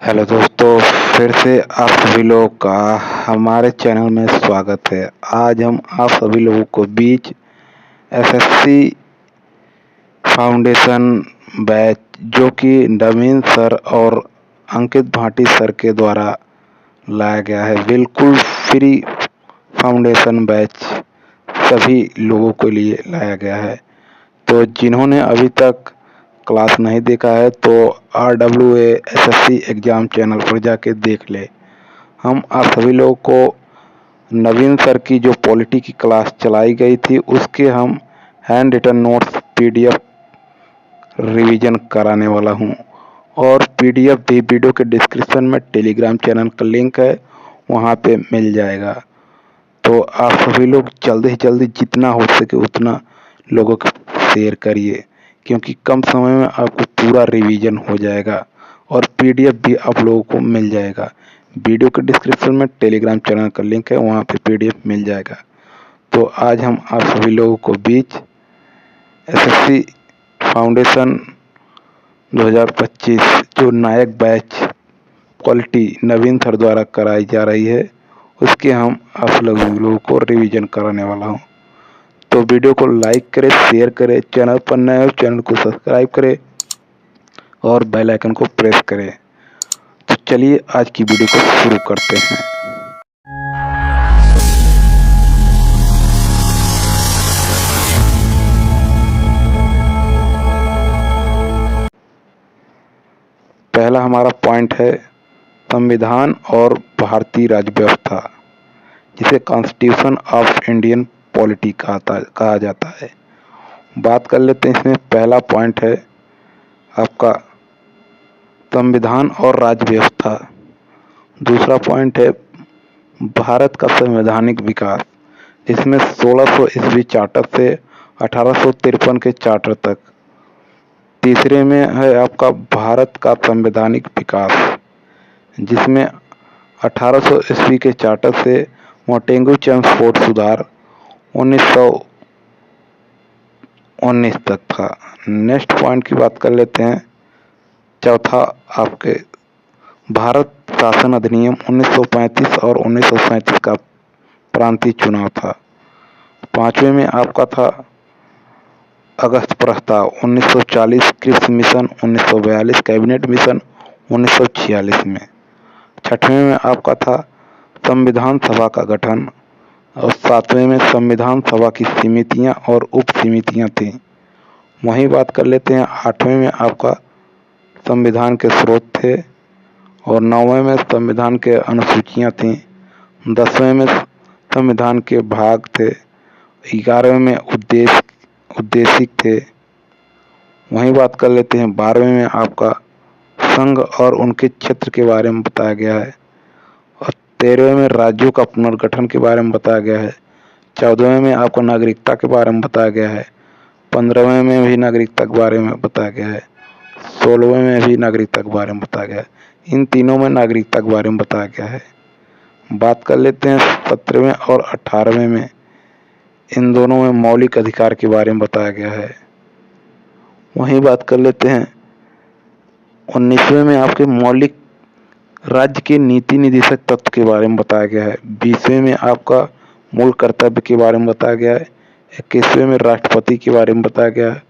Hello दोस्तों, फिर से आप सभी लोगों का हमारे चैनल में स्वागत है। आज हम आप सभी लोगों को बीच एसएससी फाउंडेशन बैच जो कि नवीन सर और अंकित भाटी सर के द्वारा लाया गया है, बिल्कुल फ्री फाउंडेशन बैच सभी लोगों के लिए लाया गया है। तो जिन्होंने अभी तक क्लास नहीं देखा है तो RWA SSC एग्ज़ाम चैनल पर जाके देख ले। हम आप सभी लोगों को नवीन सर की जो पॉलिटी की क्लास चलाई गई थी उसके हम handwritten notes PDF revision कराने वाला हूं, और PDF भी वीडियो के डिस्क्रिप्शन में टेलीग्राम चैनल का लिंक है, वहां पे मिल जाएगा। तो आप सभी लोग जल्दी से जल्दी जितना हो सके उतना लोगों को शेयर करिए, क्योंकि कम समय में आपको पूरा रिवीजन हो जाएगा और PDF भी आप लोगों को मिल जाएगा। वीडियो के डिस्क्रिप्शन में टेलीग्राम चैनल का लिंक है, वहाँ पे PDF मिल जाएगा। तो आज हम आप सभी लोगों को बीच SSC फाउंडेशन 2025 जो नायक बैच क्वालिटी नवीन सर द्वारा कराई जा रही है, उसके हम आप लोगों को रिवीजन कराने वाला हूँ। तो वीडियो को लाइक करें, शेयर करें, चैनल पर नए हो चैनल को सब्सक्राइब करें और बेल आइकन को प्रेस करें। तो चलिए आज की वीडियो को शुरू करते हैं। पहला हमारा पॉइंट है संविधान और भारतीय राज्य व्यवस्था, जिसे कॉन्स्टिट्यूशन ऑफ इंडियन पॉलिटी कहा जाता है। बात कर लेते हैं। इसमें पहला पॉइंट है आपका संविधान और राज्य व्यवस्था। दूसरा पॉइंट है भारत का संवैधानिक विकास, इसमें 1600 ईस्वी चार्टर से 1853 के चार्टर तक। तीसरे में है आपका भारत का संवैधानिक विकास, जिसमें 1800 ईस्वी के चार्टर से मोंटेगू चेम्सफोर्ड सुधार 1919 तक था। नेक्स्ट पॉइंट की बात कर लेते हैं। चौथा आपके भारत शासन अधिनियम 1935 और 1937 का प्रांतीय चुनाव था। पांचवें में आपका था अगस्त प्रस्ताव 1940, कृषि मिशन 1942, कैबिनेट मिशन 1946 में। छठवें में आपका था संविधान सभा का गठन, और सातवें में संविधान सभा की समितियां और उप समितियां थी। वहीं बात कर लेते हैं। आठवें में आपका संविधान के स्रोत थे, और नौवें में संविधान के अनुसूचियां थीं। 10वें में संविधान के भाग थे। 11वें में उद्देशिक थे। वहीं बात कर लेते हैं। 12वें में आपका संघ और उनके क्षेत्र के बारे में बताया गया है, और 13वें में राज्यों का पुनर्गठन के बारे में बताया गया है। 14वें में आपको नागरिकता के बारे में बताया गया है। 15वें में भी नागरिकता के बारे में बताया गया है। 16वें में भी नागरिकता के बारे में बताया गया है। इन तीनों में नागरिकता के बारे में बताया गया है। बात कर लेते हैं 17वें और 18वें में। इन दोनों में मौलिक अधिकार के बारे में बताया गया है। वहीं बात कर लेते हैं 19वें में आपके मौलिक राज्य के नीति निर्देशक तत्व के बारे में बताया गया है। 20वें में आपका मूल कर्तव्य के बारे में बताया गया है। 21वें में राष्ट्रपति के बारे में बताया गया है।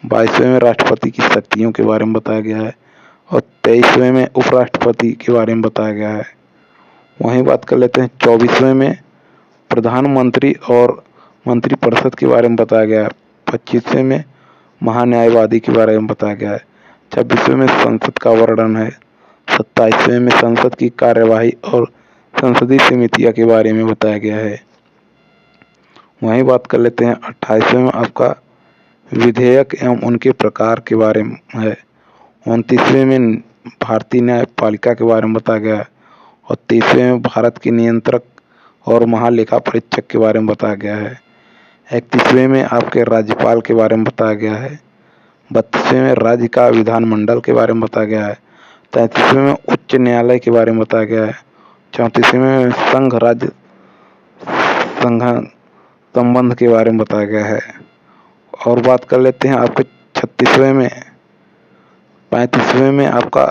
22वें में राष्ट्रपति की शक्तियों के बारे में बताया गया है, और 23वें में उपराष्ट्रपति के बारे में बताया गया है। वहीं बात कर लेते हैं 24वें में प्रधानमंत्री और मंत्रिपरिषद के बारे में बताया गया है। 25वें में महान्यायवादी के बारे में बताया गया है। 26वें में संसद का वर्णन है। 27वें में संसद की कार्यवाही और संसदीय समितियां के बारे में बताया गया है। वहीं बात कर लेते हैं 28वें में आपका विधेयक एवं उनके प्रकार के बारे में है। 29वें में भारतीय न्यायपालिका के बारे में बताया गया है, और 30वें में भारत के नियंत्रक और महालेखा परीक्षक के बारे में बताया गया है। 31वें में आपके राज्यपाल के बारे में बताया गया है। 32वें में राज्य का विधानमंडल के बारे में बताया गया है। 33वें में उच्च न्यायालय के बारे में बताया गया है। 34वें में संघ राज्य संबंध के बारे में बताया गया है। और बात कर लेते हैं आपके 36वें में 35वें में आपका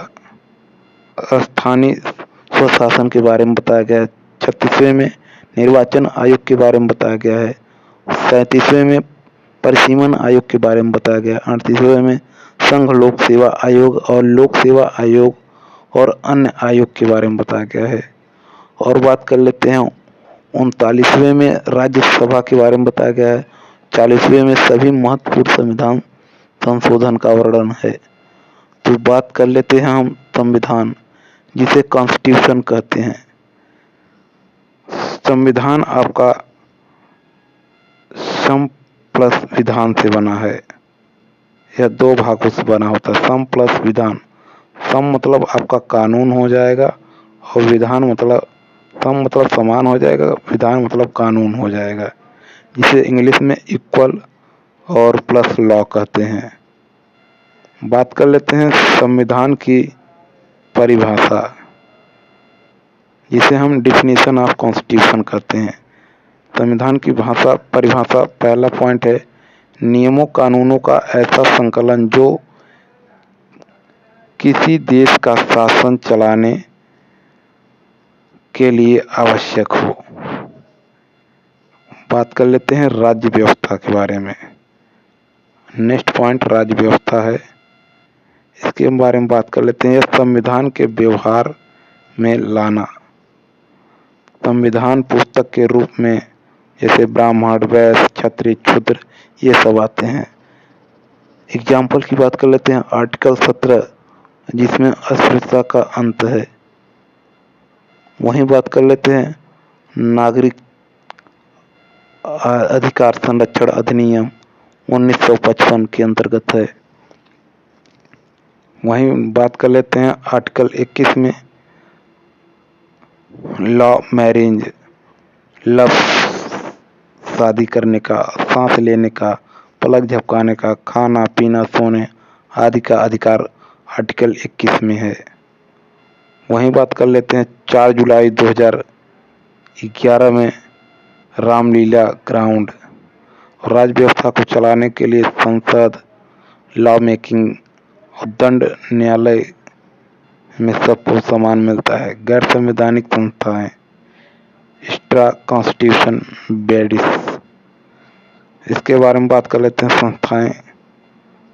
स्थानीय स्वशासन के बारे में बताया गया है। 36वें में निर्वाचन आयोग के बारे में बताया गया है। 37वें में परिसीमन आयोग के बारे में बताया गया है। 38वें में संघ लोक सेवा आयोग और लोक सेवा आयोग और अन्य आयोग के बारे में बताया गया है। और बात कर लेते हैं 39वें में राज्यसभा के बारे में बताया गया है। 40वें में सभी महत्वपूर्ण संविधान संशोधन का वर्णन है। तो बात कर लेते हैं हम संविधान, जिसे कॉन्स्टिट्यूशन कहते हैं। संविधान आपका सम प्लस विधान से बना है। यह दो भागों से बना होता है, सम प्लस विधान। सम मतलब आपका कानून हो जाएगा और विधान मतलब सम मतलब समान हो जाएगा, विधान मतलब कानून हो जाएगा, जिसे इंग्लिश में इक्वल और प्लस लॉ कहते हैं। बात कर लेते हैं संविधान की परिभाषा, जिसे हम डिफिनीशन ऑफ कॉन्स्टिट्यूशन कहते हैं। संविधान की परिभाषा पहला पॉइंट है, नियमों कानूनों का ऐसा संकलन जो किसी देश का शासन चलाने के लिए आवश्यक हो। बात कर लेते हैं राज्य व्यवस्था के बारे में। नेक्स्ट पॉइंट राज्य व्यवस्था है, इसके बारे में बात कर लेते हैं। यह संविधान के व्यवहार में लाना। संविधान पुस्तक के रूप में जैसे ब्राह्मण, वैश्य, क्षत्रिय, शूद्र ये सब आते हैं। एग्जाम्पल की बात कर लेते हैं। आर्टिकल 17 जिसमें अस्पृश्यता का अंत है। वहीं बात कर लेते हैं नागरिक अधिकार संरक्षण अधिनियम 1955 के अंतर्गत है। वहीं बात कर लेते हैं आर्टिकल 21 में लव मैरिज, लव शादी करने का, सांस लेने का, पलक झपकाने का, खाना पीना सोने आदि का अधिकार आर्टिकल 21 में है। वहीं बात कर लेते हैं 4 जुलाई 2011 में रामलीला ग्राउंड। राज्य व्यवस्था को चलाने के लिए संसद, लॉ मेकिंग और दंड न्यायालय में सबको समान मिलता है। गैर संवैधानिक संस्थाएं, एक्स्ट्रा कॉन्स्टिट्यूशन बॉडीज, इसके बारे में बात कर लेते हैं।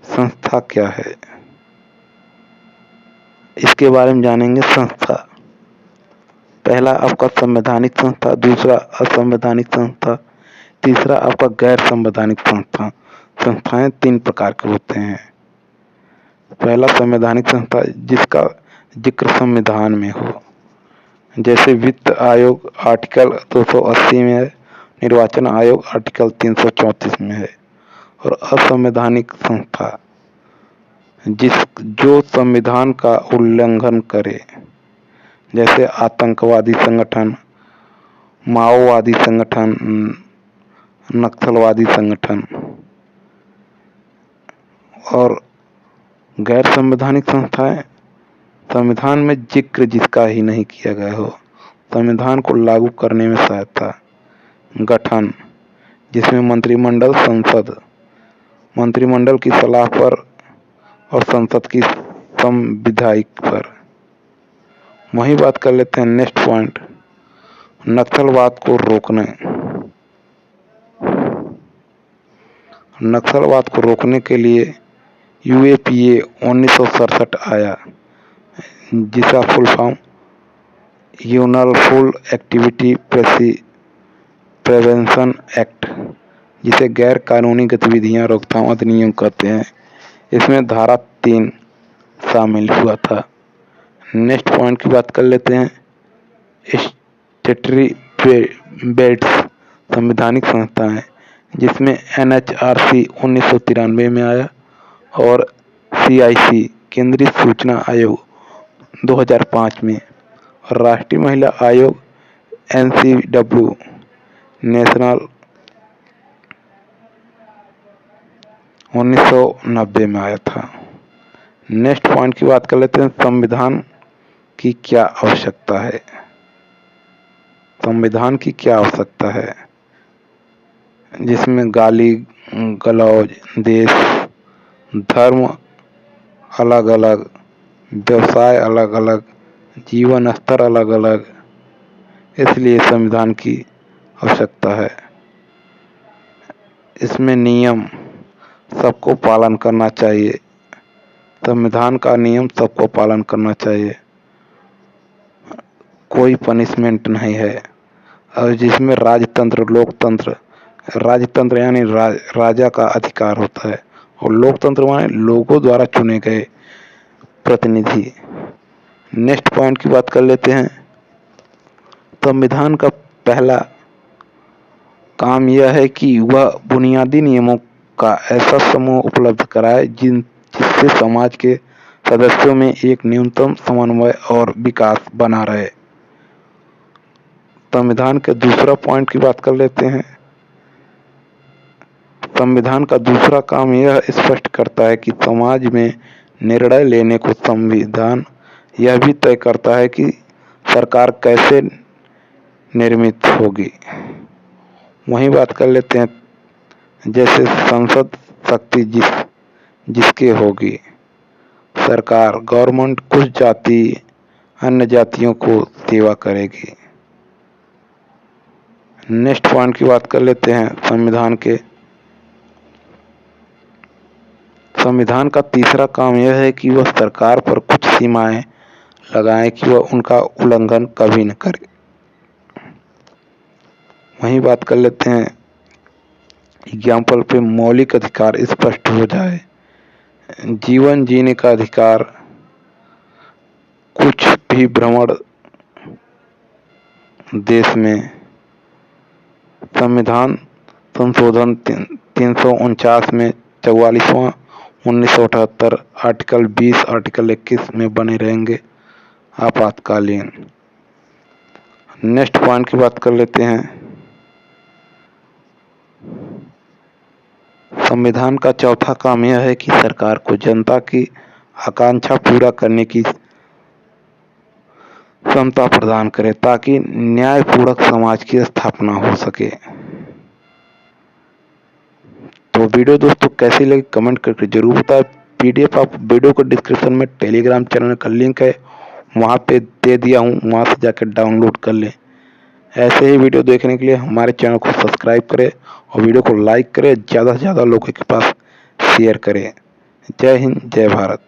संस्था क्या है, इसके बारे में जानेंगे। संस्था पहला आपका संवैधानिक संस्था, दूसरा असंवैधानिक संस्था, तीसरा आपका गैर संवैधानिक संस्था। संस्थाएं 3 प्रकार के होते हैं। पहला संवैधानिक संस्था जिसका जिक्र संविधान में हो, जैसे वित्त आयोग आर्टिकल 280 में है, निर्वाचन आयोग आर्टिकल 334 में है। और असंवैधानिक संस्था जो संविधान का उल्लंघन करे, जैसे आतंकवादी संगठन, माओवादी संगठन, नक्सलवादी संगठन। और गैर संवैधानिक संस्थाएं संविधान में जिक्र जिसका ही नहीं किया गया हो, संविधान को लागू करने में सहायता। गठन जिसमें मंत्रिमंडल, संसद, मंत्रिमंडल की सलाह पर और संसद की संविधायक पर। वहीं बात कर लेते हैं नेक्स्ट पॉइंट, नक्सलवाद को रोकने। नक्सलवाद को रोकने के लिए UAPA 1967 आया, जिसका full form uniform activity prevention act, जिसे गैर कानूनी गतिविधियां रोकथाम अधिनियम कहते हैं। इसमें धारा 3 शामिल हुआ था। नेक्स्ट पॉइंट की बात कर लेते हैं, स्टैट्यूटरी बॉडीज संवैधानिक संस्थाएं, जिसमें NHRC 1993 में आया और CIC केंद्रीय सूचना आयोग 2005 में, और राष्ट्रीय महिला आयोग NCW नेशनल 1990 में आया था। नेक्स्ट पॉइंट की बात कर लेते हैं, संविधान की क्या आवश्यकता है। संविधान की क्या आवश्यकता है, जिसमें गाली गलौज, देश धर्म अलग अलग, व्यवसाय अलग अलग, जीवन स्तर अलग अलग, इसलिए संविधान की आवश्यकता है। इसमें नियम सबको पालन करना चाहिए। संविधान का नियम सबको पालन करना चाहिए, कोई पनिशमेंट नहीं है। और जिसमें राजतंत्र, लोकतंत्र, राजतंत्र यानी राजा का अधिकार होता है, और लोकतंत्र माने लोगों द्वारा चुने गए प्रतिनिधि। नेक्स्ट पॉइंट की बात कर लेते हैं। संविधान का पहला काम यह है कि वह बुनियादी नियमों का ऐसा समूह उपलब्ध कराए जिससे समाज के सदस्यों में एक न्यूनतम समन्वय और विकास बना रहे। संविधान के दूसरा पॉइंट की बात कर लेते हैं। संविधान का दूसरा काम यह स्पष्ट करता है कि समाज में निर्णय लेने को संविधान यह भी तय करता है कि सरकार कैसे निर्मित होगी। वहीं बात कर लेते हैं, जैसे संसद शक्ति जिसके होगी, सरकार, गवर्नमेंट कुछ जाति अन्य जातियों को सेवा करेगी। नेक्स्ट पॉइंट की बात कर लेते हैं। संविधान का तीसरा काम यह है कि वह सरकार पर कुछ सीमाएं लगाए कि वह उनका उल्लंघन कभी न करे। वहीं बात कर लेते हैं एग्जाम्पल पे, मौलिक अधिकार स्पष्ट हो जाए, जीवन जीने का अधिकार, कुछ भी भ्रमण देश में। संविधान संशोधन 349 में 44वां 1978 आर्टिकल 20 आर्टिकल 21 में बने रहेंगे आपातकालीन। नेक्स्ट पॉइंट की बात कर लेते हैं। संविधान का चौथा काम यह है कि सरकार को जनता की आकांक्षा पूरा करने की क्षमता प्रदान करे ताकि न्यायपूर्वक समाज की स्थापना हो सके। तो वीडियो दोस्तों कैसी लगी कमेंट करके जरूर बताएं। पीडीएफ आप वीडियो को डिस्क्रिप्शन में टेलीग्राम चैनल का लिंक है, वहाँ पे दे दिया हूँ, वहाँ से जाकर डाउनलोड कर लें। ऐसे ही वीडियो देखने के लिए हमारे चैनल को सब्सक्राइब करें और वीडियो को लाइक करें, ज़्यादा से ज़्यादा लोगों के पास शेयर करें। जय हिंद, जय भारत।